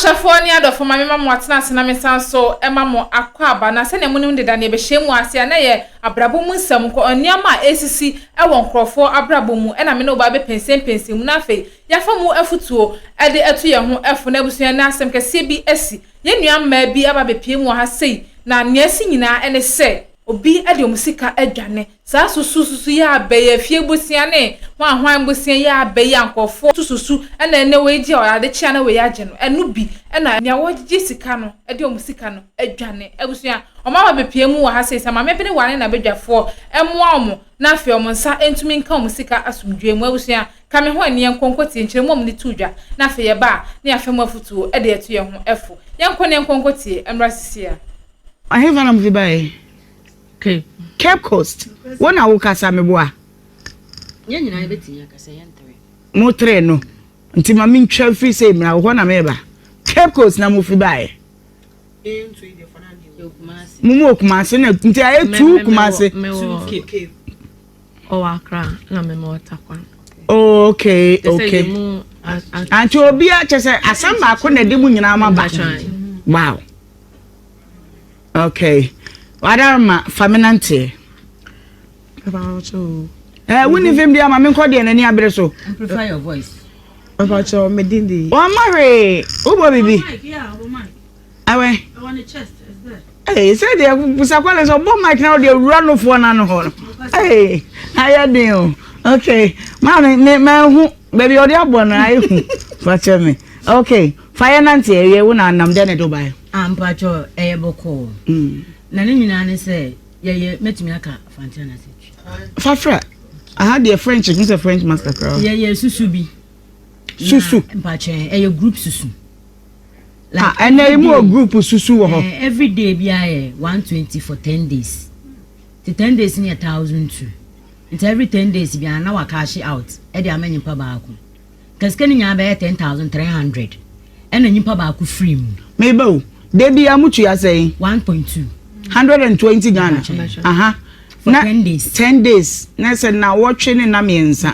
Ashafo ni adofo ma mema mo atena asena mesan so ema mo akwa aba na se ne munum de da ne be hyemu ase na ye abrabo mu nsam ko oniama esisi ewo nkrofo abrabo mu na me no ba be pensem mu na fe yafa mu afutuo ede etu ye ho efu na busua na asem kese bi esi ye nuam ma bi aba be pie mu ha sei na niasi nyina ene se obi ade omusika adwane saa susu ya abaye fie busia ne hwan busia ya abaye ankofo susu ena ene weji orade chia na we ya je no enu bi ena nya wogye sika no ade omusika no adwane abusia omama bepie mu wa ha sei sama mepene wane na bedwafo emoa omo na afi omo nsa entumi nka omusika asumdwe mu abusia kame ho ani enkonkoti nkyere mu omni tudwa na afi ye ba na afi mu afutu ade etu ye ho efu yenkone enkonkoti emra sisia aheva na mvibae Cape Coast. One I woke as I'm boa. Yen I bet in Yakasayantre. Motre no. Until my min free say me I wanna meba. Cape Coast na mufi bae. Mumu Kumasi na until I two Kumasi. Oh Accra na me mo takwan. Okay. Anti obi a chese asamba ko na de mu nyina ma ba. Wow. Okay. Wadarma faminante. About you. When you film the ama call the any abreso. Amplify your voice. About your medindi. Oh Mary, Ubo baby. Yeah, woman. I want the chest, is there? Hey, say there was a call so bomb mic now they run for one and hey, how you doing? Okay. Man who baby or the abon I for me. Okay. Finance area when I'm done to buy. I'm pacho eboko. Na ne nyina ne say ye metumi aka fantana say Fafra I had the French it's a French master crowd ye susu bi susu mpache group susu like and there more group susu wo every day bi aye 120 for 10 days the 10 days near 1,002 it's every 10 days bi na wa cash out e dey amanyimpa baako kaskani nya ba 10,300 and anyimpa baako free mu mebo dey bi amutu ya say 1.2 120 Ghana. For 10 days. 10 days. Na say na watching na miensa.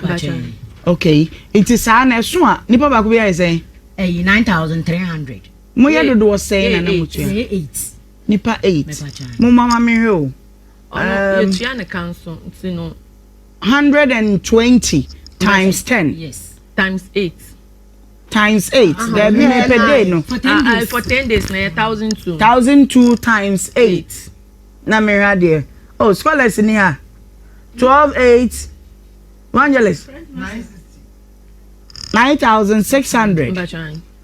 Okay. It is an so nipa ba ko be say 9,300. Mo ye do say na mutu. 8. Nipa 8. Mo mama me ho. You tua na council, you know. 120 times 10. Yes. Times 8. Times 8. There be per day no. For 10 days na 1,002. 1,002 times 8. Na me radio. Oh, scholars in here. 12 8 Evangelist 9,600.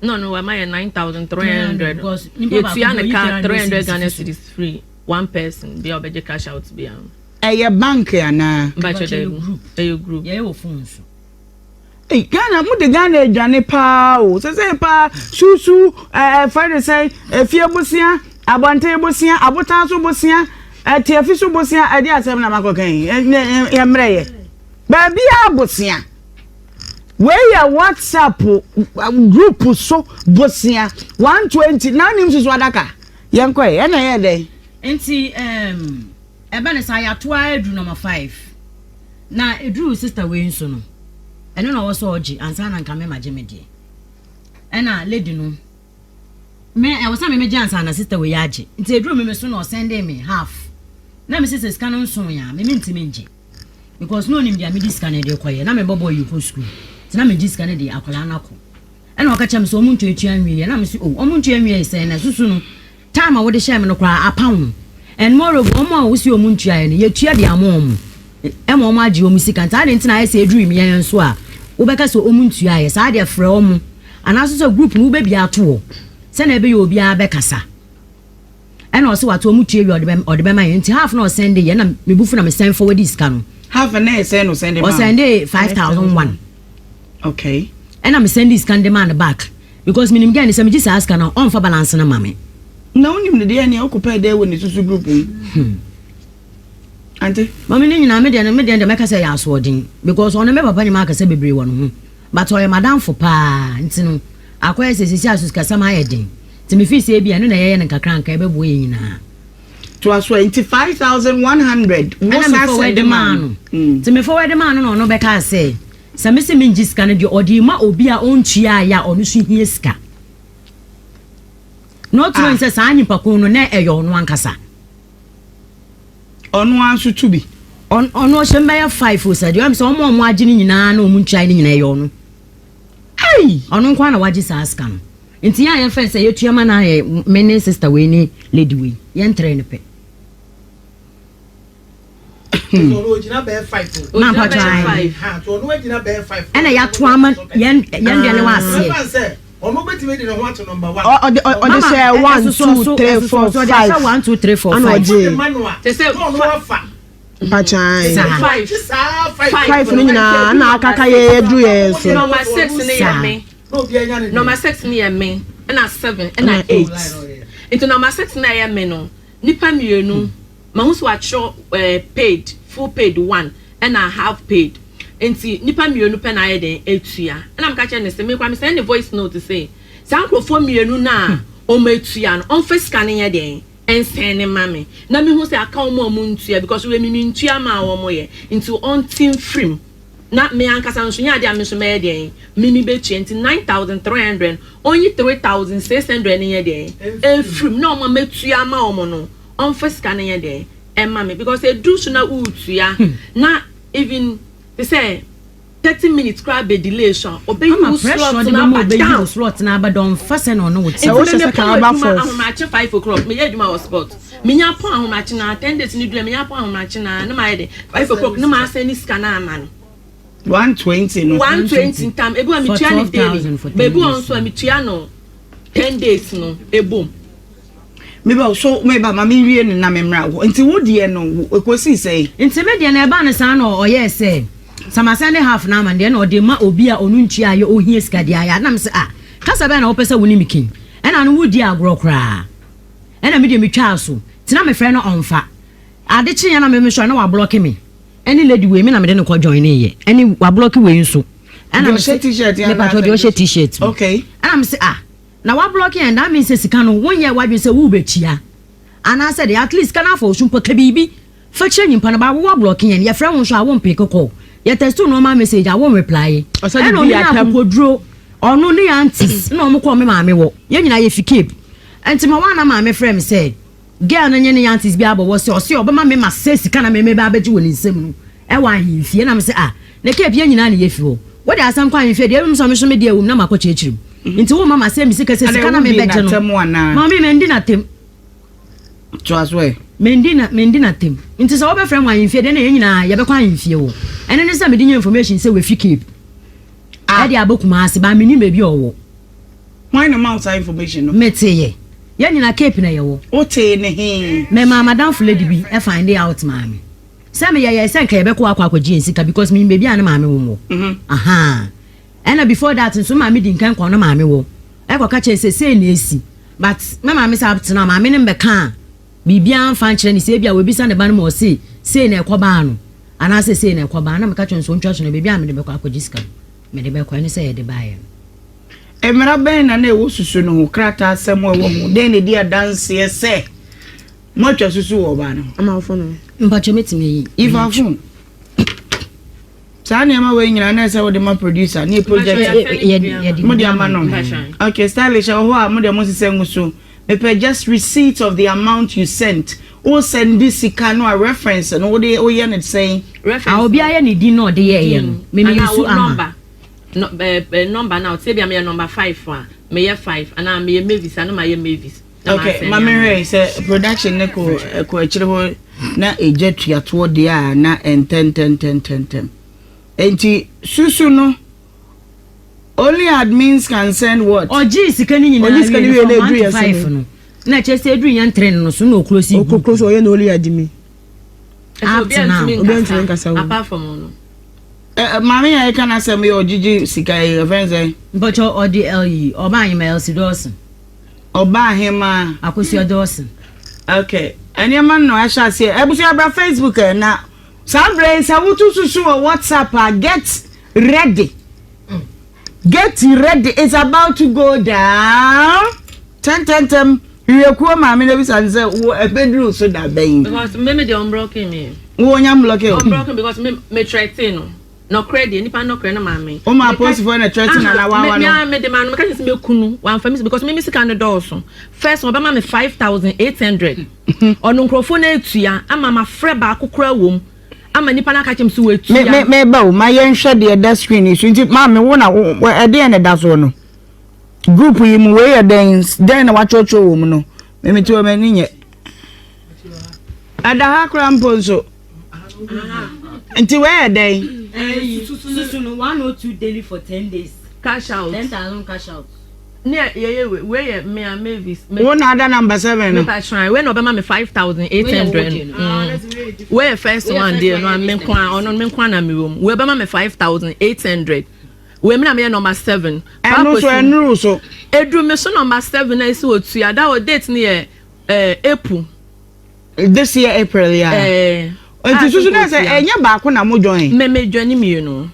No, am I 9,300? Because you car 300 Ghana cedis free. One person be obeje cash out be am. A bank na. A group. Yeah, your phones. Hey, Ghana, mo de Ghana dwane pa o. Se pa susu friend say fie bosia, abante bosia, abotan so bosia, tiafi so bosia, ade asem na makokan. Ya mreye. Ba bia bosia. Where your WhatsApp group so bosia 120 na nim so adaka. Yenko e na ye dey. Enti eba ne sa ya to adu number 5. Na edru sister we nso no. Eno na wo so oji ansa na nka me mageme ena lady no me e wo sa me ansa na sister we yaje nti edru me so no send me half na me sister scan nso ya me ntime nje because no nim dia me scan de koye na me bobo you go school ti na me scan de akola na ko ena o ka chem so omuntu etu anwie na me si omuntu anwie se na susu no time a wo de share me no kra apam and moreover omo wo si omuntu aye ne yetua de amom ema omo agi omusika nta de ntina aye se edru me yan so a wo beka so omuntu aye sa de frɛ omo anaso so group no be bia to se na ebe ye obi a bekasa ena o se wato omuntu ewi ode be man nti half na o send ye na me bufu na me send forward this ka no half na e send no send o send 5,001 okay ena me send this can demand back because minim gani se me just ask na on fa balance na mame na unim ne de ne occupy there when susu group Auntie, mama ni nyina me de make say ya so odin because on me papa nyima aka say bebre won ho but o madam for pa nti no akoye se sisi asus kasa ma yedin ti me fi se bia no na ye ne kakra nka be bo ye nyina to aso 25,100 what I forward the man ti me forward the man no be ka say se me se me ngiska no de odi ma obi a ontua ya onu so hie ska not when says any pacuno, ne a yon one cassa. On one should to be. On ocean by a 5 who said, you am so more margin in an moon shining in a yon. Hey! On one what is asking. In the iron fence, say, your chairman, I, many sister Winnie, Lady Wee, yen train a pet. And I got 2 months, yen was here. Or nobody made in what number 1. Or they say 1, 2, 3, 4, 5. 1, 2, 3, 4, 5. They say, Pachai. 5 na kaka ye do yes. Number 6 near me. Number 6 near me. And 7 and 8. Into number 6 near me no. Nipa mienu. Mahus watcho paid, full paid 1 and a half paid. Enti nipa mienu pe na ye den etua. And I'm catching this me kwam send the voice note to say. Sankrofo mienu na o metua no. On first scanning ye den. And sending mammy. Na me who say I can't more moon to because we mean to ma or more into on team frame. Not me and Cassansunya, dear Miss Median, Mimi Betchy, 9,300, only 3,600 in a day. And from no one met to ya mono on first scanning a day. And mammy, because they do so now to ya. Not even they say 30 minutes crab a delay shot. Obey you slot now, but don't fasten on no. So what's the I'm matching 5 o'clock. Me had my spot. Me ya pound matching 10 days in the me ya pound matching no my 5 o'clock. No matter any scanner man. 120 no. 120 time. Ebu mi tuya daily. Bebu also mi tuya no 10 days no. Ebu. Maybe so maybe mama wie na memra. Nti wo de no ekosi say. Nti me de na eba na san no oye say. Sama sande half na man de na ode ma obi a onu ntua aye ohie sika de aye na me say kasa be na wo pese woni mikin e na no wudi agro kra e na me de me twa so tina me frɛ no onfa ade chi ya na me so na wa block me any lady we me na me de no ko join ye any wa block we nso e na me say t-shirt ya me pato de o she t-shirt okay e na me say na wa block and that means sika no won ye wa dwe say wo bechia ana said at least kana for osun poka bibi fa kire nyimpa na ba wo block ye ye frɛ won so a won pick call ye text no normal message I won't reply. O say bi atam kodro onu ne aunties na omo ko me maame wo. Ye nyina ye fikip. Enti ma wana maame frɛ me say girl no nye ne aunties bi abo wo say o say obema me ma say sika na me ba abeji wo ni nsem no. E wa ahimfie na me say ne ke bi nyina ne ye fi wo. Wo de asam kwa ahimfie de em so me so me de ewum na makɔ chechirim. Enti wo mama say me sika na me beje no. Mama me ndi na tem. To as well. Mendi na tem. Nti so obe frem ahimfie de na ye nyina ye be kwa ahimfie wo. Ene ne say me di information say we fi keep. E dey abokuma ase ba me ni me bi owo. Why no mouth information no? Mete ye. Ye nyina keep na ye wo. O te ne he. Me madam lady bi e find out mama. Say me ye say nka ye be kwa akwaji nsika because me be bi an mama wo. Aha. Ena before that so mama di nkan kwa no mama wo. E kwa ka che say na esi. But mama me say up to now mama ne be kan. Bibian fan kire ni se bia we bisa ne ba no mo say na ekoba no ana say na ekoba na me ka twon so ntwa so no bibia me de be kwa akodiska me de be kwa ni say de bae emra ben na e wo susu no ho krata asem wo mu den ne dia dance ye se mo twa susu wo ba no ama fo no mpacho metime yi ifa fun Sani ama we nyina na say wo de ma producer ni project mo de ama no okay stylish ho a mo de mo sise nguso me just receipt of the amount you sent. O send this no a reference and what they o saying reference. I will be aye ni di no de ye no. Me use number. No number now. Say be me number 5 one. Me 5 and I me Mavis and my Mavis. Okay, Mama Ray say production ne ko akire ho na ejetua to de a na 10. Enti susu no only admins can send what? Oji sika ni nyina. Oji sika ni we na edu yes no. Na che se edu yan train no so no close. O close o ye no only admi. Apart from no. Mami ya kana say me ojiji sika e friends but o di LE oba anyima LC Dawson. Oba hema akosi Dawson. Okay. Any man no asha say ebusu abra Facebook na some brains I want to susu WhatsApp get ready. Get ready. It's about to go down. 10. You are mammy never says a bedroom so that bay. Because maybe they unbroken me. Oh, I'm lucky. Unbroken because me threaten. no credit nipa no credit na mame o ma post for na threaten na wa me de man me ka me kunu one family because me sika no dolso first one be ma me 5800 ono nkrofo na etua ama ma frɛ ba akokora wom ama nipa na ka chem so wetua me ba o ma yen hwɛ de da screen so nti ma me wo na e de na da so no group yi mu we den na wa chocho wo mu no me ti o ma ni nye ada ha kra mponso nti we den Susu no 102 daily for 10 days. Cash out. 10,000 cash out. Yeah, where me and Mavis. One other number 7. Me pass try. When Obama me 5,800. Where first one there no me kwa ono me kwa na me room. Where Obama me 5,800. Where me na me number 7. And so enru so. Edru me so number 7 na isi otu ya. That was date near April. This year April yeah. Nti susu na say enya ba ko na mo join. Me join me no.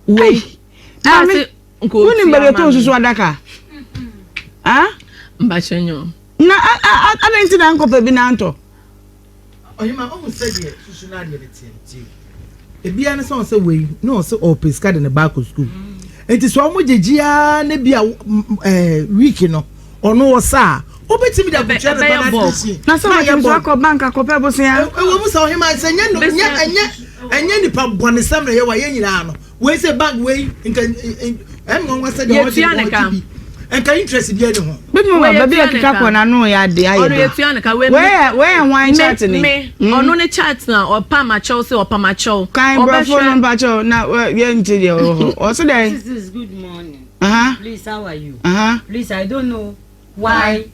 Wei. Na me woni mbele to susu adaka. Ah? Mbachenyo. Na adenti na nkope bi na nto. Oyima o say de susu na de tie. Ebia ne so say wei no say o pesca de ne back school. Enti so mo jejia na bia week no ono wo sa obetimi da butcher na banana. Na so ya so bank akopɛ bosia. Ewo mu sa ohima say nya enya nipa bone sam na ye wa ye nyina no. We say bag we nka ngo say de ho. Enka interest bia ne ho. Bi mu ba bia kika ko na no ya de aye. Ono yetua ne ka we wine chat ni. Ono ne chat na opa ma chow say opa ma chow. Kind bro phone number chow na ye nti de o. O so dey. This is good morning. Please, how are you? Please, I don't know why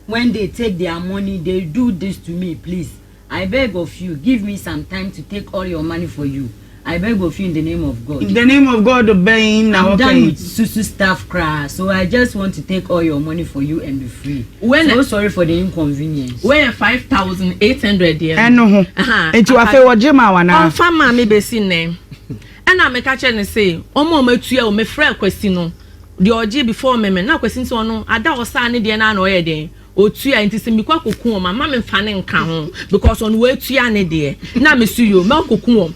when they take their money they do this to me. Please, I beg of you, give me some time to take all your money for you. I beg of you in the name of God. In the name of God, obeying now. I'm done with Susu staff crash, so I just want to take all your money for you and be free. So sorry for the inconvenience. When 5,800 there. I know. And you are fair what Jema wana. On farmer me be sin name. And I make a chance say, omo me tuya o me frɛ question no. The oji before me na question so no. Ada osa ne de na no ye den. Otua nti se mikwa kokun o mama me mfa ne nka ho because on we tua ne de na me suyo me kokun o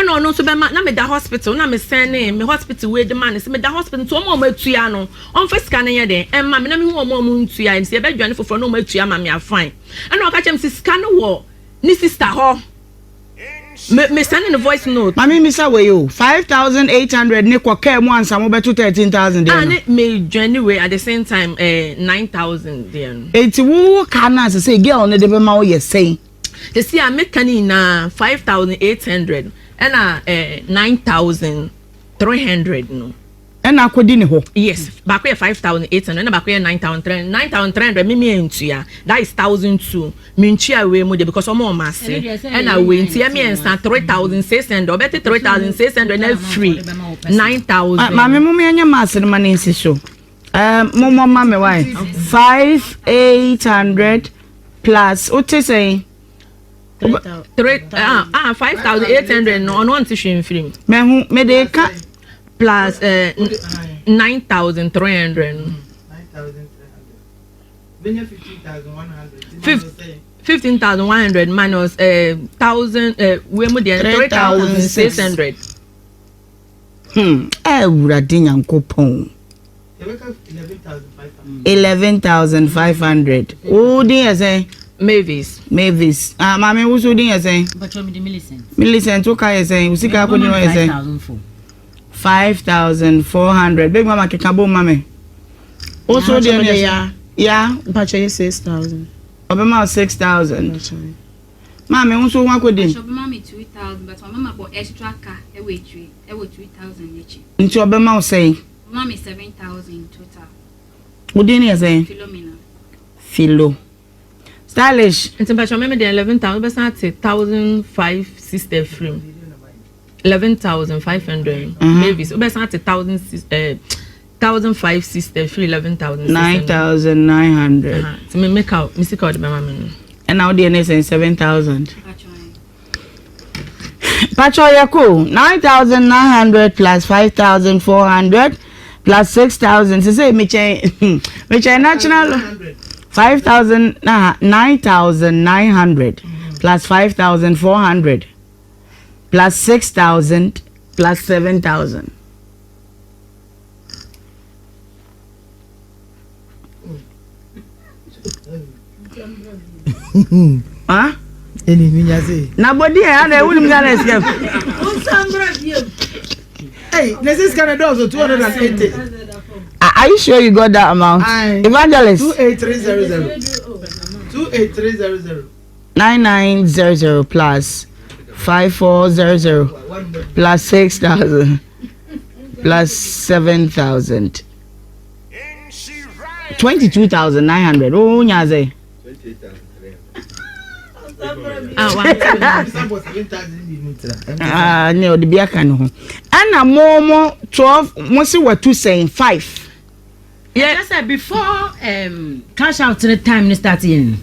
na ono so be ma na me da hospital na me send me hospital we de man se me da hospital so mo matua no on fa sika ne ye de en ma me na me hu mo ntua nti e be dwane foforo no matua ma me afine na o ka chem se sika no wo ni sister ho me sending a voice note. Mami misa we yo 5,800 ni kwa care mo ansa mo betu 13,000 there. And me journey way at the same time 9,000 there. Eti wo kana say girl ne de be ma wo ye say. They see I make na 5,800 and 9,300 no. And akodi ni ho. Yes, back 5,800 and back 9,300. 9,300 me entua. That is 1,002. Me entua we mo de because omo ma say. And I we entia me ensa 3,600. Obeti 3,600 na free. 9,000. Mama mo me anya ma se ma nsi so. Mo mama me why? 5,800 plus what you say? 5,800 no on one tissue free. Me de ka plus 9,300. 9,300. 15,100 minus 1,000. We mo dey 3,600. Urade nyankopon. 11,500. Oh dear say Mavis. Mami wo so dear say. But you me the Millicent. Millicent o ka say usika ko ni o say. 5,400. Big mama kekabo mame. Also dear yeah, but you 6,000. Obama 6,000. Mami wo so wan ko din. Obama me 2,000 but mama bought extra car e we 3,000 each. Nti Obama say. Mama me 7,000 total. Wo din ya say? Philomena. Philo. Stylish. Nti ba chome me dey 11,000 be say 1,500 sister free. 11,500. Mavis be say 1,500 sister free 11,000. 9,900. So me make out me see out the mama. And now the NS 7,000. Pacho yako 9,900 plus 5,400 plus 6,000. So say me change national 5,000 9,900 plus 5,400 plus 6,000 plus 7,000. Huh? Na body I wouldn't get escape. Hey, this is Canada also 280. Are you sure you got that amount? Evangelist 28300. 28300. 9900 plus 5400 plus 6,000 plus 7,000. 22,900. Oh, nyaze. No, the beer can ho. And a more 12, must what to saying 5. Yeah, I said before cash out to the time they start in.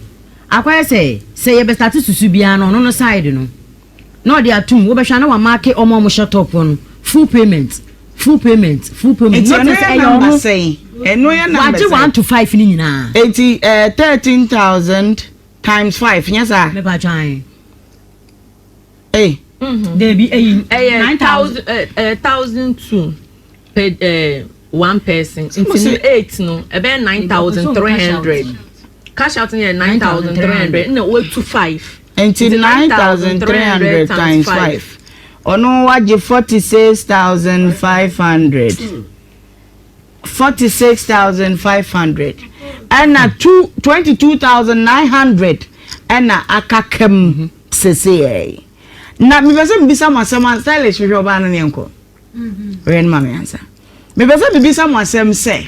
I say you best start to Subiano on the side, you know. No, they are two. We shall know a market or more shut up on full payment. It's not number saying. And no, number 1 to 5 in now. 13,000 times 5. Yes, sir. Never trying. Hey, there be 9,000 1,002 per one person. Into 8 no, about 9,300. Cash out in 9,300. No, wait to 5. Until 9,300 times 5. Or no, what you 46,500. 46,500. And 22,900. And akakem CCA. Na mi pese mbisa mwasema stylish hwe oba na nenko. Ren mama answer. Mi pese mbisa mwasem say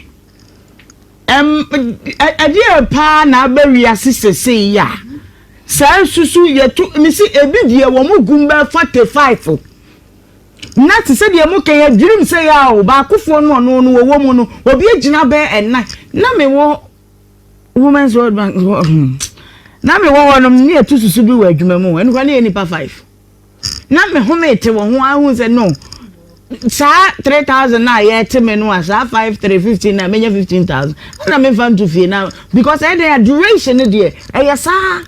adie pa na aberi assist say ya. Sa susu ye tu mi si ebi die wo mu gumba 45. Na ti se die mu kan ya dwirim say ya o ba akofo no no no wo mu no obi agina be enna na me wo Women's World Bank na me wo no ni etu susu bi wo adwuma mu enu kwa na ye nipa 5. Na me homete wo ho ahun se no sa 3,000 na ye teme no asa 5,350 na menya 15,000 na me fan to fee now because there duration there sa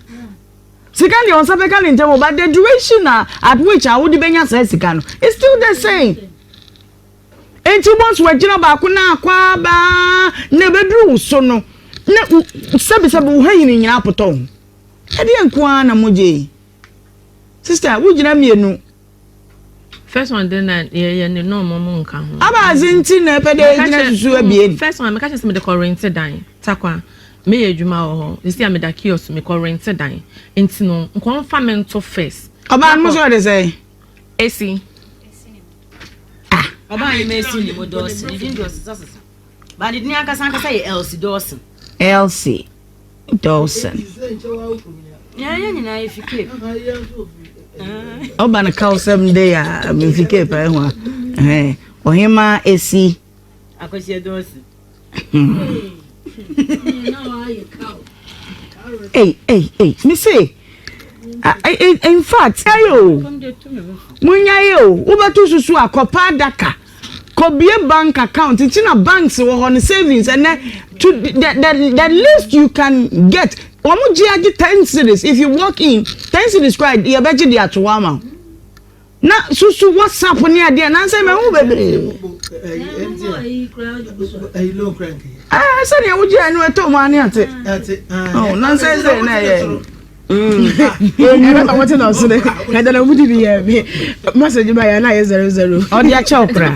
sika ni on sabe kan ntemo but the duration at which I would benya sa sika no it's still the same. Enti once we gina ba ko na kwa ba na bedru so no na sabe wo hayin nyina poto e de nko na moje sister wo gina mienu first one then no momo nka ho aba zinti na pede gina susu abie first one me ka chese me de current dan takwa me adwuma ho isi am da kiosk me current dan enti no nko fa me to first aba mo so de say AC oba ye me si ni mo dos ni din dos sasa ba ni ni aka san ka say LC Dawson yeah nyina ifike oba na call 7 day me fike pa ho ohima AC akosie Dawson hey me say in fact ayo munya yo wo betu susu akopa daka ko bie bank account na banks wo ho savings and the least you can get omo ji agi 10 cedis if you walk in 10 cedis quite you beji dia to wama na susu WhatsApp ni ade na say me hu bebre say ni wo ji anu eto mo ani ate oh na say na ye I want to know so that I don't know what did he message by na 00 or dia chopra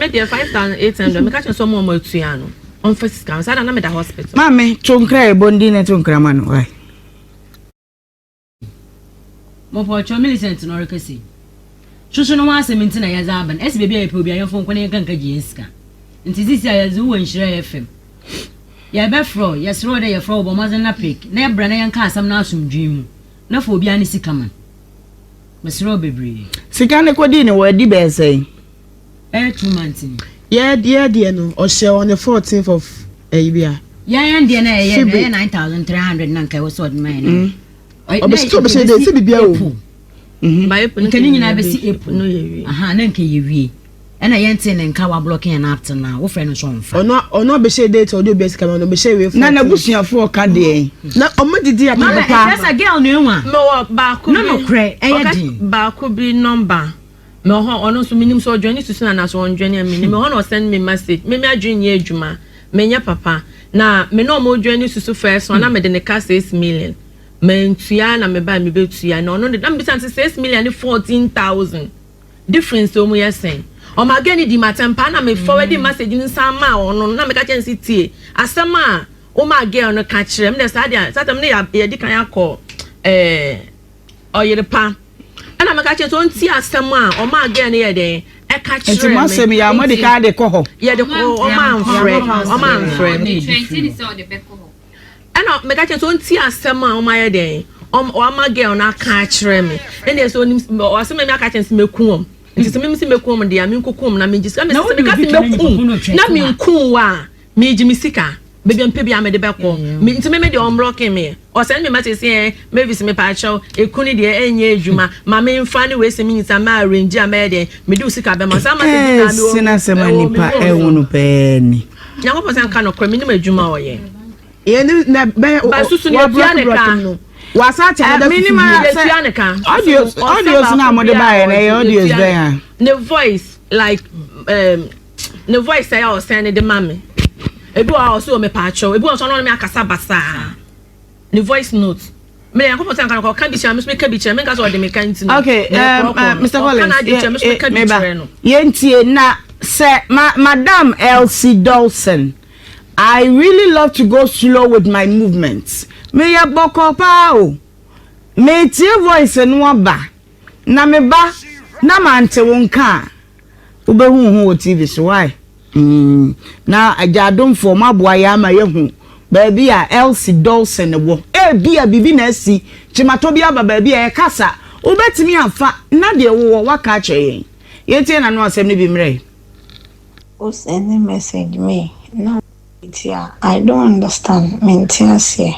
me dia 5,800 me catch some more tuano on first scam say na me da hospital mame tonkra e bondi na tonkra ma no why mo po cho Millicent no rekasi shushu no wa seminti na ya zaban esi bebia e pe obi ayo fon kwene kanka jiska nti sisi ya zu wo Nhyira FM ya be fro yes ro de ya fro bo mazen na pick na ebra na yanka asam na asumdwim na fo obi ani sika man mesro bebre sika ne kodi ne wadi be say 2 months yeah no o share on the 14th of Abia yeah de na 9,300 na kai was what man obesto be say de se bibia o ba epo nkani nyina be si epo no ye aha na nke ye wie ena yente ne nka wa blocking na after na wo friend so mfa ono be share date o do be sika no be share we na na busuafo ka de na omo didi ya papa esa girl no enwa me wo ba ko no kre e ye din ba ko bi number me ho ono so minim so join susu na so on join me me ho no send me message me adwin ye adwuma me nya papa na me no mo join susu first one na me de ne ka 6 million me ntua na me ba me betua na ono na me say 6 million 14,000 difference o mo yesen o ma gani di matempa na me forward message ni sama ono na me ka chensi tie asema o ma girl no ka kire me de satam ne ya di kan akọ Oyerepa ana me ka chensi on ti asema o ma girl ne ye de e ka kire me masem ya mo de ka de ko ho ye de ko o man frɛ 20 ni so de be ko ho ana me ka chensi on ti asema o ma ye de o ma girl na ka kire me ene so o asema me ka chensi me ku nti se mimi se mekum de ami nkokum na menji se me se me ka se mekum na me nkum wa me ji misika bebi ampe bi amede beko me nti me de omblocking me o se me mate se maybe se me pa chaw ekuni de enye adwuma ma me mfa ne we se me nsa ma arrange amede me de usika be ma sa ma se na me o sina se manipa ehunu pe ni nyango posan ka no kra me ni adwuma o ye ye na be ba susu ne bia ne ka no wasa cha da minimum audios na mo de buy na audios be ya the voice like the voice say I was saying the mama ebi wa also me pacho ebi wa so no me akasa basa the voice note me yanko potan kan ko kan bi cha me ka bi cha me ka so de me kan ti okay Mr. Collins yentie na say Madam Elsie Dawson, I really love to go slow with my movements. Me ya boko pa o me tie voice no ba na me ba na mante wonka ubehu hu TV so why na ajadom for maboa ya ma yehu baby a Elsie Dawson wo bia bibi na asi chimato bia ba baby e kasa ubetimi afa na de wo waka che yetie na no asem ne bi mre o send a message me no I don't understand maintenance here.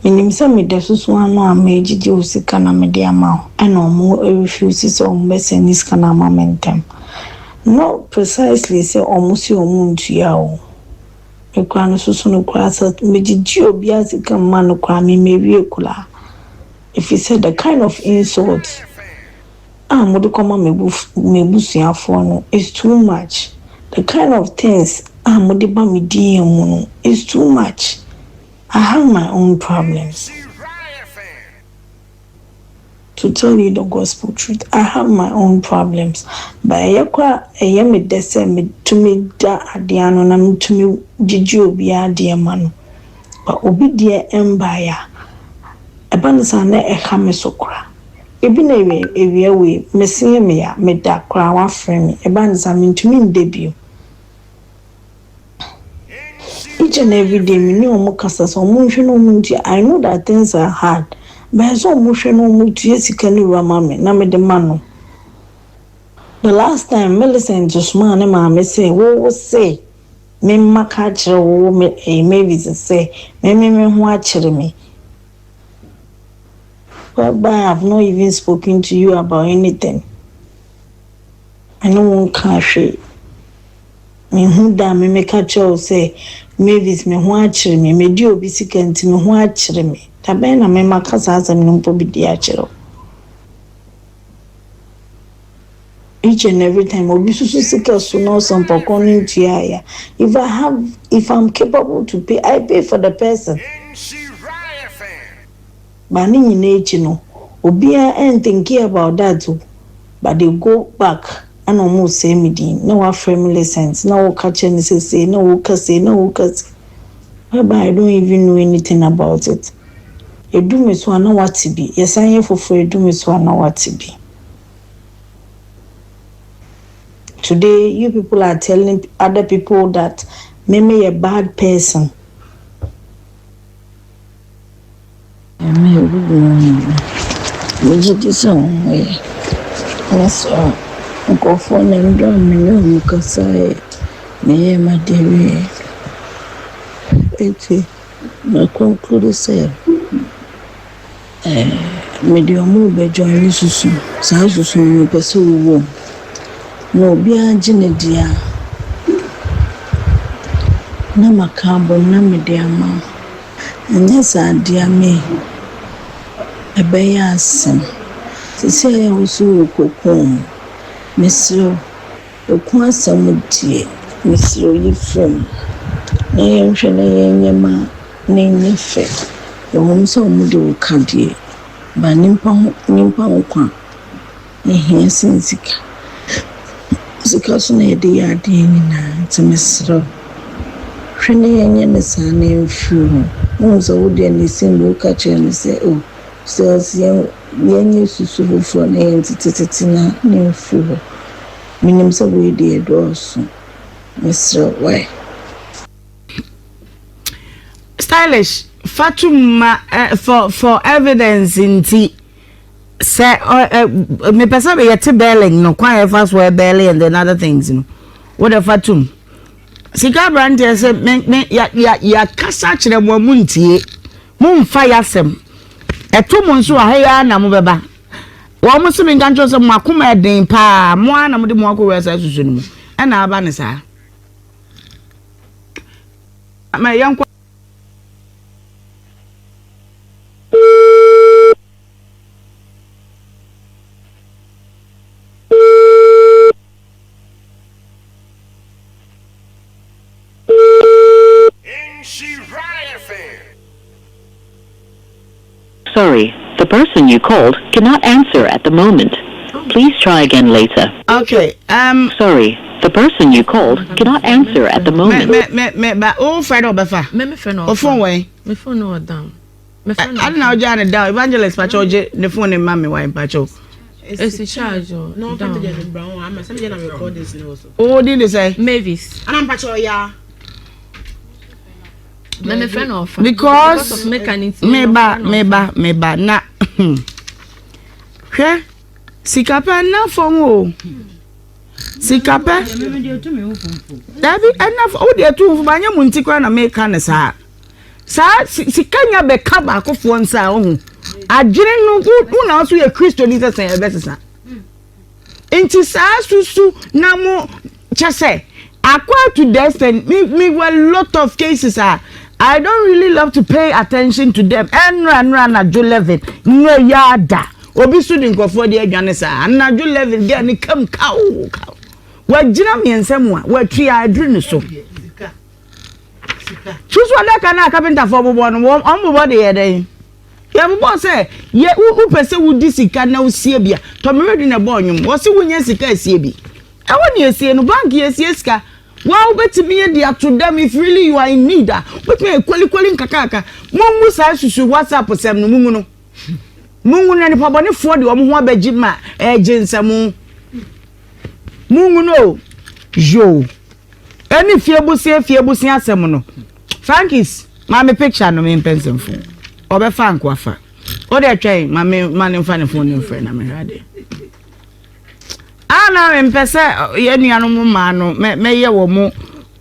Minimisa me de susu anu amejiji usika na media amount and omo refuse so mbese niska na momentum. No precisely say omusi omuntu yawo. Ekwa no susu no kwa sa mejiji obi asika manu kwa me mewie kula. If you said the kind of insult modu koma mebusuafo no is too much. The kind of things modu ba me DM no is too much. I have my own problems. To tell you the gospel truth, I have my own problems. But I me dese me to me da adiano na me to me jiji obi adi mano. But obi die empire. Ebanisa na me sokra. Ebi na ewe me me ya me da kra wa frame. Ebanisa me to me debut. Each and every day, me know more castles or motion. I know that things are hard, but so motion no much. Yes, you can do mammy. Na me the man. The last time Millicent just man and mammy say, "What say?" Me makacher wo me maybe say me watch me. But I have not even spoken to you about anything. I know one can't. Me who da me make a show say maybe me watch me di obi sika nti me ho akire me tabe na me makasa asem no mpo bi di akire each and every time obi susu sika so no some pokon ntua ya if I'm capable to pay I pay for the person Nhyira FM ba ni nyina echi no obi ain't thinking about that too but they go back and almost say me din no wa family sense no catch any say no cause but I don't even know anything about it. You do me so know what to be. Yes, I am for free. Do me so know what to be. Today, you people are telling other people that me a bad person. Me just some way. Yes, go for them drum me no because I me my dear. I conclude say medium be join susu sa susu no pese wo no bia gine dia na makambo na mediama anya sa dia me ebe ya asem say also cocoon. Monsieur, the quantum dear, Monsieur, you from. Nay, Shana, name fair. The home so mudo candy. But Nimpa, and here since Zika ne de ade nyina temesro hwene yenye ne sane mfu no so wo de ne simbo ka che ne se o so yenye susu fo na yentititi na ne mfu minim so we de doso mesro why stylish fatuma for evidence inti say me person be yet belling no quite fast where belly and then other things you know what if fatum sika brand say me ya kasa kire mo muntie mo fire sem eto mo nso ahaya na mo beba wo mo so me ganjo so mo akoma den pa mo ana mo de mo akọ wesa susu ni mo e na aba ne sa ma yanko Sorry, the person you called cannot answer at the moment. Please try again later. Okay, Sorry, the person you called cannot answer at the moment. But oh, friend obefa. Me friend O phone way. Me phone no down. Me friend. I don't know Jana down. Evangelist Pacho the phone in mommy why Pacho. It's a charge. No, can't get it brown. I'm some gonna record this also. Oh, did they say? Mavis. And I'm Pacho, yeah. Me friend of because of mechanics. Meba na. Hwe sikapa na fonwo. Sikapa. Dabi enough o de tu fu banya munti kwa na make na sa. Sa sikanya be ka ba akofo nsa ohu. Adwene no ku na so ye Kristo ni sese e besesa. Enti sa susu na mo chese akwa to destiny me were lot of cases I don't really love to pay attention to them. Enra na jo level. No yada. Obi student nkofo de adwane sa. Na jo level get ni kam cow. Wa gina me ensem a wa twi adru ni so. Chusu ada kana carpenter for bobo no on bobo de ye den. Ya bobo say ye u pese wo di sika na usie bia. To me ready na bo onwum. Wo se wo nya sika asie bi. E woni asie no bank ye asie sika. Wow, bet me there to them if really you are in need. But me kwali nkakaka. Mungu sa susu WhatsApp sem no mungu no. Mungu na ni pabone fo de omo ho abaji ma ejensam. Mungu no. Jo. Any fiebusi asem no. Frankis, mama picture no me pensem fo. Obe fa nkwafa. O de twen mama fa ne fo no friend na me hade. Ana mpese ye nuanom ma no me ye wo mu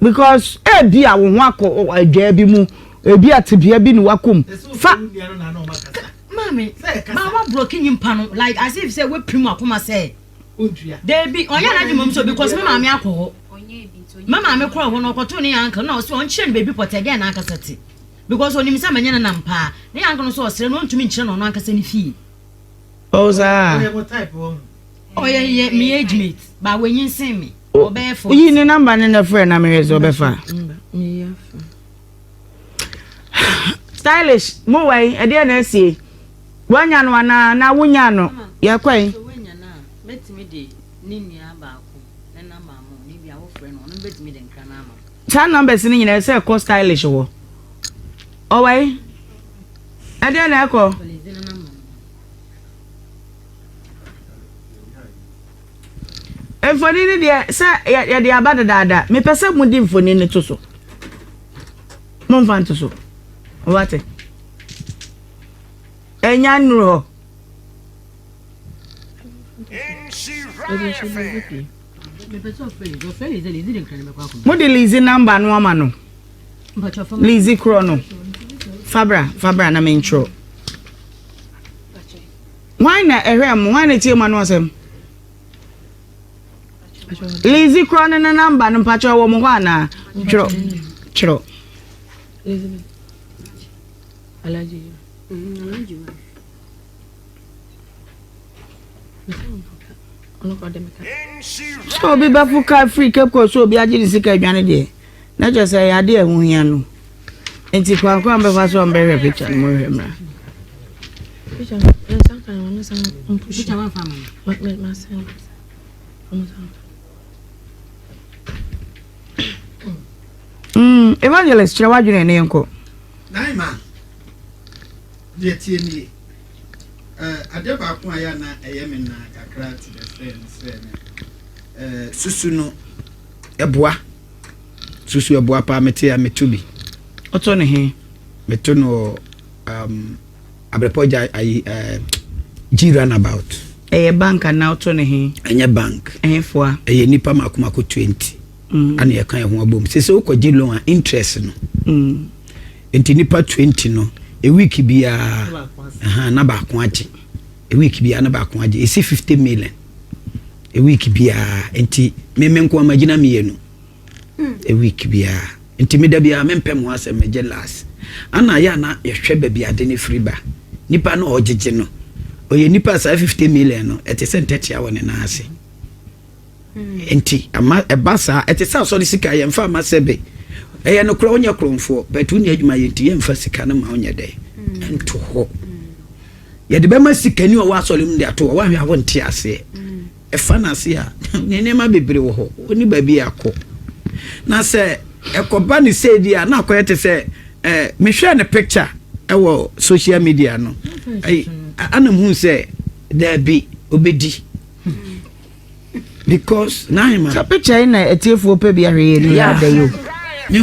because e bia wo ho akọ adwa bi mu e bia tebia bi ni wakom fa mami mama broken impa no like as if say we primu akoma say they be onya na dwum so because me mama akọ mama me kro ho no okoto ne yanka na o so on chire baby pot again na akasati because onim say manya na mpa ne yanka no so osire no ntumi nchire no akasa ni fi oza oh yeah me age mate ba wenyin sin me obey for yi ni number ne na friend na me rezo obefa stylish mo wai e de na sie wanya no na wonya no ye kwai wonya na betimi de ni nua ba ko na mama ni bia wo friend no betimi de nkra na ama cha numbers ni nyina say call stylish wo o wai e de na ko Mfoni ni de sa ya de abada dada me pese mu di mfoni ni to so mo mfa to so wate enya nro mo de lizi number no ama no lizi krono fabra na me intro why na ehwem why na tie ma no asem Lazy crown and a number and patch of woman. Chro. So be bafuka free kept so be agin sika adwane de. Na just say ade ehun hia no. Enti kwa be fa so be picture mo hwemra. Picture one family. Evangelist Chawajune ne enko. Naima. Die tie ni. Ade ba ko aya na eyeme na kakra ti the friend susu no eboa. Susu eboa pa mete ya metubi. Oto ne he. Meto no abrepoja ayi Nhyira about. Bank na oto ne he. Enye bank. Foa. Nipa makomako 20. Ana ye kan ho abom. Sese ukoji loan interest no. Enti nipa 20 no. A week bia na ba ko age. A week bia na ba ko age. Esi 50 million. A week bia enti me nko amagina mienu. A week bia enti me da bia mempem ho asem meje last. Ana ya na ye hwe ba bia de ne free ba. Nipa no ojeje no. Oye nipa sa 50 million no. Eti se ntete a woni na ase. Enti ama ebasa eti sa so sika ye mfa ma sebe eye no kro onye kromfo but uni adwuma ye nti ye mfa sika na ma onye de ento ho ye de be ma sika ni o wa so lim de ato wa hwe awon ti ase e fa na ase a ne ma bebre wo ho oni ba bi akọ na se ekoba ni se di a na akoyete se me hwe na picture e wo social media no ai anam hu se there be obedi because naima so picture na etiefo pe bia hwe ni ya da yo me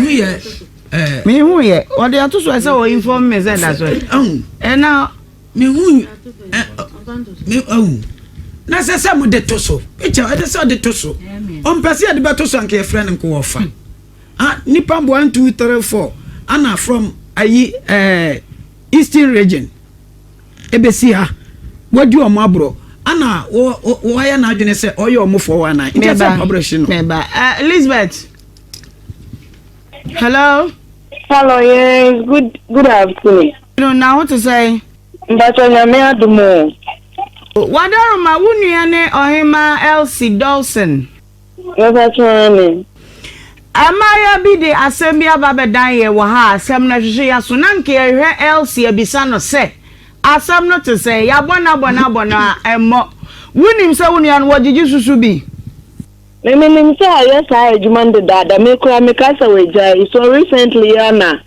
hu ye o de ato so ese o inform me say that so na me hu na se mo de toso picture de se de toso on pese de ba toso anke friend nko wo fa nipa 1 2 3 4 ana from ayi eastern region ebesi ha wadu o mabro ana wo ya na adwene se oyo omofo wa na inte se publishing no meba Elizabeth. Hello, yes, good afternoon. No, now what to say? But on your me adumo. Wadaro ma wunu ne ohima Elsie Dawson. Yes, that's me. Amaya bi de asem aba bedan ye wo ha asem na hwehwe ya so na nke ehwe Elsie abisa no se asam no to say ya bona emmo wunim se wunu ya no wogigi susu bi Me say yes I ejumande dada me kura me kasa weja so recently yana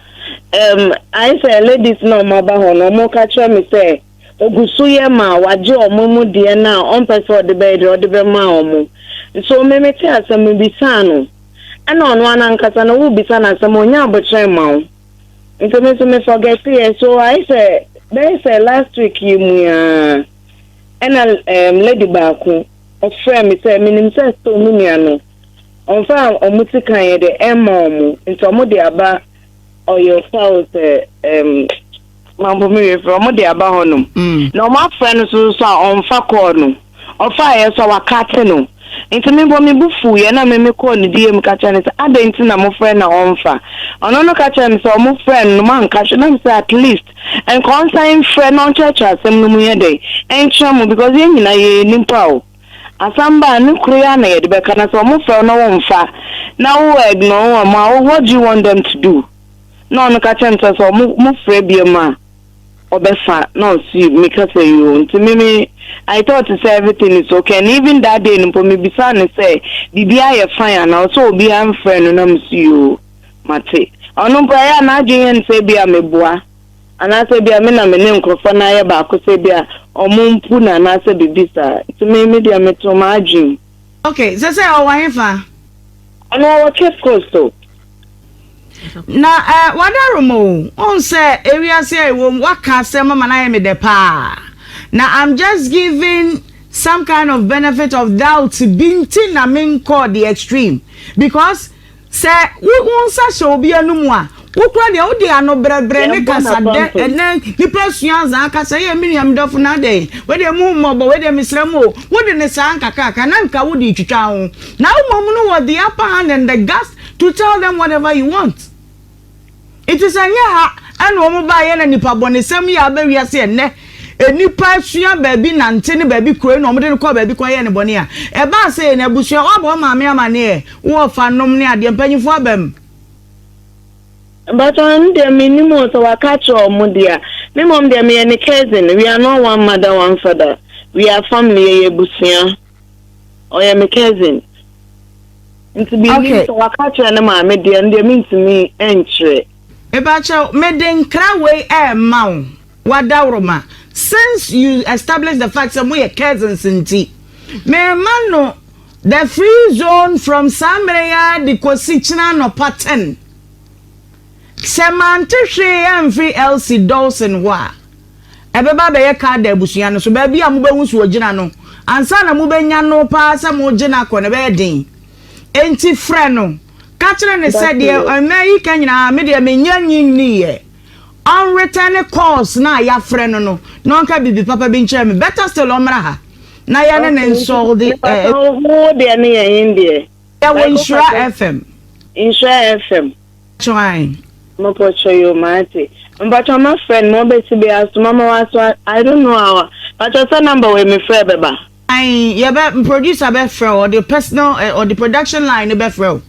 I say ladies no maba ho no mo ka kira me say ogusu ye ma waje omumu de na on person de be ma omu so me te asam bi sano ana ono anankasa no wo bi sana asam onya abotre ma o nto me forget here so I say they say last week you and lady baako of friend me say minim say to no on fa omuti kan ye de omu nto omo de aba oyo house mambo me from de aba honum no my friend so on fa call no of fa ye so wakate no nti me bo me bufu ye na me call ni die me ka chane say adenti na mo friend na on fa ono no ka chane so mo friend no man ka chane say at least and concern friend on church asem no mu ye dey en chamo because ye nyina ye nimpa o asamba no kruya na ye de be kana so mo friend no won fa na wo ignore ma what do you want them to do no ka chane so mo friend bi ma obefa no see me ka say you nti me I thought to say everything is okay and even that day no me be say bibia ye fine na so obi am friend no me see you mate onu prayer na adwen say bia meboa ana say bia me na me ne nkrofo na ye ba ko say bia omumpu na na say bibisa to me dia me to ma adwen okay say o wan fa ono wa Cape Coast so na wadaromo on say area say wo waka say mama na ye me de pa. Now I'm just giving some kind of benefit of doubt to binti na min call the extreme because say we won sa show bi anum a wo kura de wo de ano brebre ne kasa de enen ni presuans an kasa ye miniam dof na de we de mu mobo we de misremo wo de ne san kaka na nka wo de twitwa ho na wo mom no wo the upper hand and the guts to tell them whatever you want. It is anya ha and wo mo ba ye na nipa bonesem ya ba wiase enne enipa sua baabi nante ne baabi kuro na omde ne kɔ baabi kɔ ye ne bɔne a e ba se na busua wa bɔ maame amane e wo fa nom ne ade mpanyifo abam but on the minimum so I catch your mudia. Minimum de me and cousin. We are not one mother, one father. We are family busia. Or am a cousin. And to be okay. So I catch your name, my dear, and they mean to me entry. Ebacho meden krawe mau. Wadauroma. Since you established the fact that we are cousins in tea. Me mano the free zone from Samrea the Kosichina no pattern. Semante hwe amfri LC Dawson wa ebeba be ye ka da abusua no so ba bia mo behu so ogina no ansa na mo benya no pa sa mo ogina ko ne be den enti frɛ no ka kire ne sɛ de ɔmai ka nyina me de menya nyinni ye on return calls na ya frɛ no no no nka bibi papa bi nkyɛ me better still omra ha na ya ne install the who de ne ye inde ya Nhyira FM Nhyira FM trying no show you mate but my friend no be to be asked mama was I don't know how but your number we me frɛ beba ya be producer be frɛ or the personal or the production line be frɛ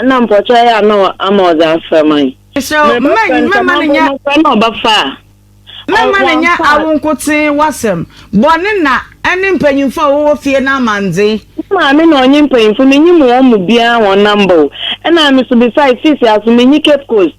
na mpocho ya no amoza frɛ man so mama nya no ba fa mama nya awonkote wasem bone na ene mpanyimfo wo fie na manze ma me no onye mpanyimfo me nyi mo mu bia won number na me so beside sisi aso me nyi Cape Coast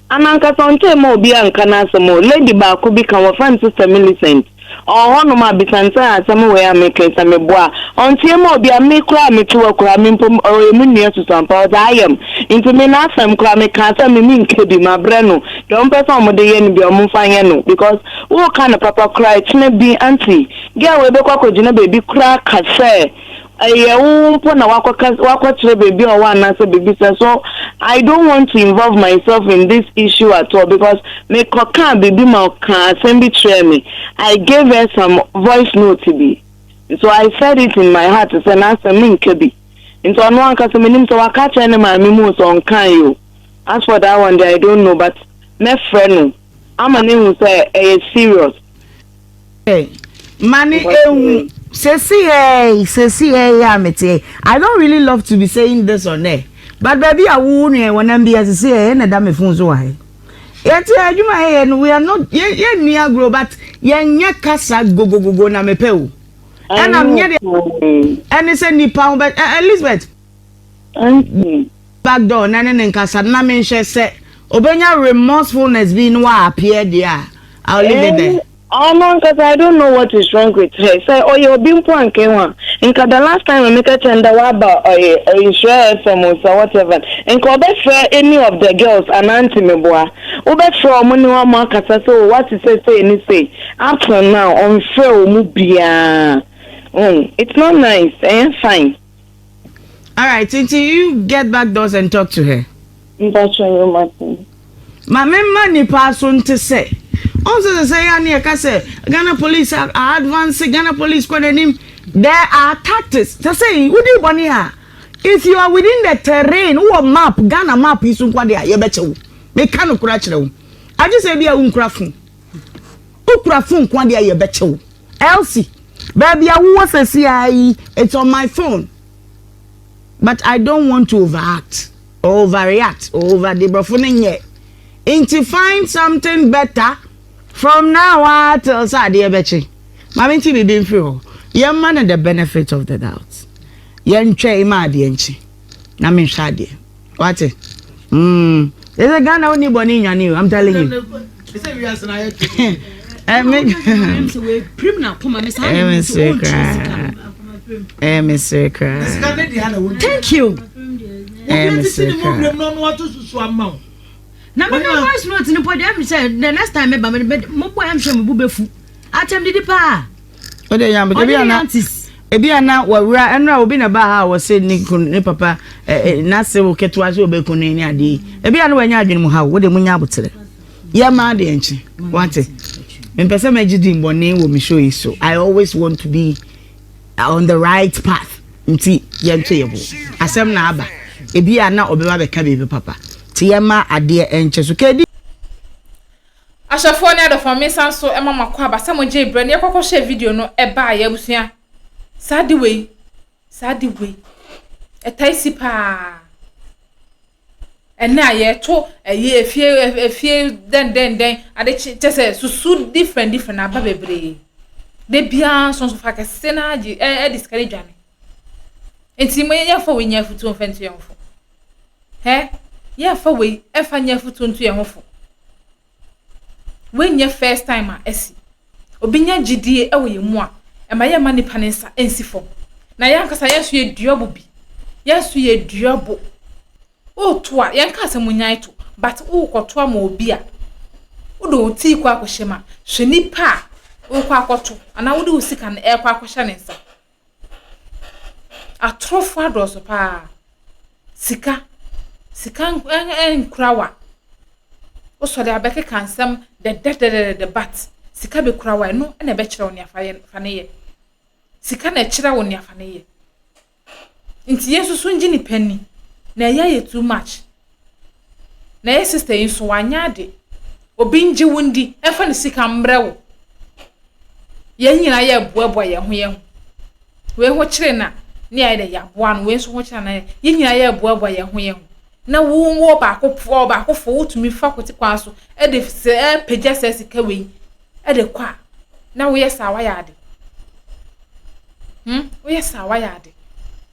ananka sonte mo obi anka na asemo lady ba ko bi kan wo fan sister Millicent hono ma bisanta asemo we ameke same boa ontie mo obi amekura metuwa kura mempom emu nua susampa o ayam into me na afam kura me kan sa me minke bi ma bre no don person mo de ye ni bi o mo fanye no because wo kan papa cry tine bi auntie girl we be kwa ko jina baby kura kase na wakwa baby or one answer baby so I don't want to involve myself in this issue at all because me kokan baby ma kan send betray me. I gave her some voice note to be. So I said it in my heart to say na say me nkebi. Into no one kase me nim so waka che ne ma me mu so nkan yo. As for that one I don't know but my friend I'm a name say serious. Hey, money Sesi amete. I don't really love to be saying this on air. But baby I won here when I'm be say na da me phone so why. Yet adwuma here we are not ye near grow but ye nya kasa go na me pe o. And I'm near and say nipa but Elizabeth. Back door na nkasa na me nhwe say obenya remorsefulness be no appear there. I'll leave it there. Oh no, because I don't know what is wrong with her. Say, oh, you're being poor and came on. And the last time I make a tender about Nhyira FM or whatever. And call for any of the girls and auntie me boy. Over for money one market. So what you say say. Up to now, on fair mubia. It's not nice. Fine. All right, until you get back doors and talk to her. That's you, Martin. My money pass on to say. Also say I say Ghana police are advancing. Ghana police him. There are tactics to say would you money if you are within the terrain or map Ghana map is unquadia you betcha me cannot crash you. I just say be a uncrafun quadia you betcha Elsie baby I was a CIE it's on my phone but I don't want to overact or overreact over the brofone yet to find something better from now on till Saturday bechi. Mama nti be been free. Your man the benefit of the doubt. Yen twa ma de enchi. Na me hwa de. What? Is a Ghana only boni nyane I'm telling you. Say we as na yet. Criminal come on Mr. Cra. Thank you. Na me no voice note ni podi say the next time me ba me mo boy am hwe me bu befu atem didi pa o de yam ebi ana wawura enra obi na ba ha wo say ni papa na se wo ketu ase obekun ni ade ebi ana wanya adwene mu ha wo de munya abotere ya ma de enchi wante me pese me gidi mbone wo me show yi so I always want to be on the right path nti ye nto yebo asem na aba ebi ana obeba be ka bebe papa Tiama adie enche so kedi Ashafo ne adofo me sanso e mama kwa ba se mo je ibre ne kokko share video no e ba ya busua sadi we e taisi pa ena ye to ye efie den ade chese susu different aba bebre de bia so fa ka sena ji e discourage dwane enti mo ye fa we nya futu mfentu yonfo he ye fa we e fa nya futu ntu ye hofo when your first time esi obinya gidie e wo ye mu a e ma ye ma nipa ne nsa ensi fo na ye ankasa yesu ye duobo bi yesu ye duobo o to a ye nka asemunyan to but o koto ama obi a wo do ti kwa akohema hwe nipa o kwa akoto ana wo do sika na e kwa akohya ne nsa atrofo adoso pa sika enkrawa o so de abeke kansam de bat sika be krawa no na be kire woni afa ne ye sika na kire woni afa ne ye nti yesu so ngi ni pani na ye too much na ye sister yin so wanya de obi ngi wundi efa ne sika mbrɛwo ye nyina ye boaboa ye ho we ho kire na ne ya de ya boa no we so ho kire na ye nyina ye boaboa ye ho na wo ba akofo wotumi fa kwoti kwa so e de se pagya se sika we e de kwa na wo yesa wa ya de wo yesa wa ya de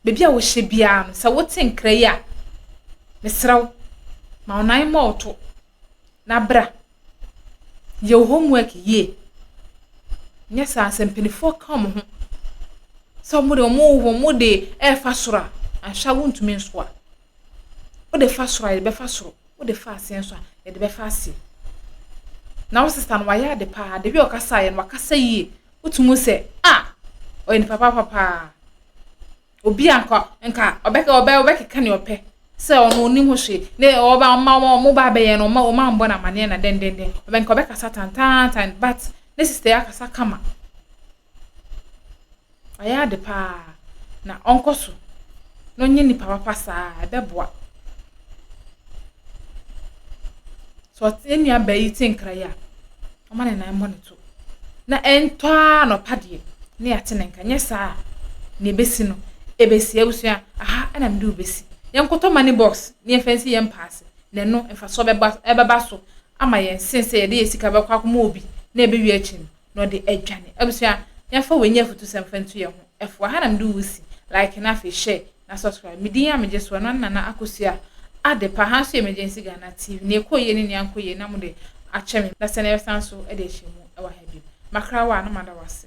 bebi a wo hye bia no sa wo tenkra yi a mesraw ma onai moto na bra ye homework ye nya sa sempinifo kam ho so mo de e fa sora ahwa wontumi nso a o de fa soro ye be fa soro o de fa asen so ye de be fa ase na wo sister no wa ya de pa de bi o kasa ye no kasa yi utumu se o ni papa obi anka obeka ka ne ope se ono ni ho hwe ne oba mo ba be ye no ma o ma mbo na mane na den obeka satan but ne sister ya kasa kama aya de pa na onkoso no nye ni papa sa be boa so enu abayi tinkra ya o ma na mbɔ ne to na entwa no pade ne yate ne nka nyesa ne besi no ebesi abusua ana mde obesi yenkoto money box ne fancy yen pass ne no emfa so beba so ama yen sense ye de esika be kwa akoma obi na ebe wi achi no de adwane abusua yenfa wenya futu semfantu ye ho efo ha na mde wusi like na fe share na subscribe midin ya meje so no na akosua ade pa ha so emergency Ghana TV ne koye ne ankoye na mude acheme na sene sanso e de hyimu e wa ha bi makrawa na mada wase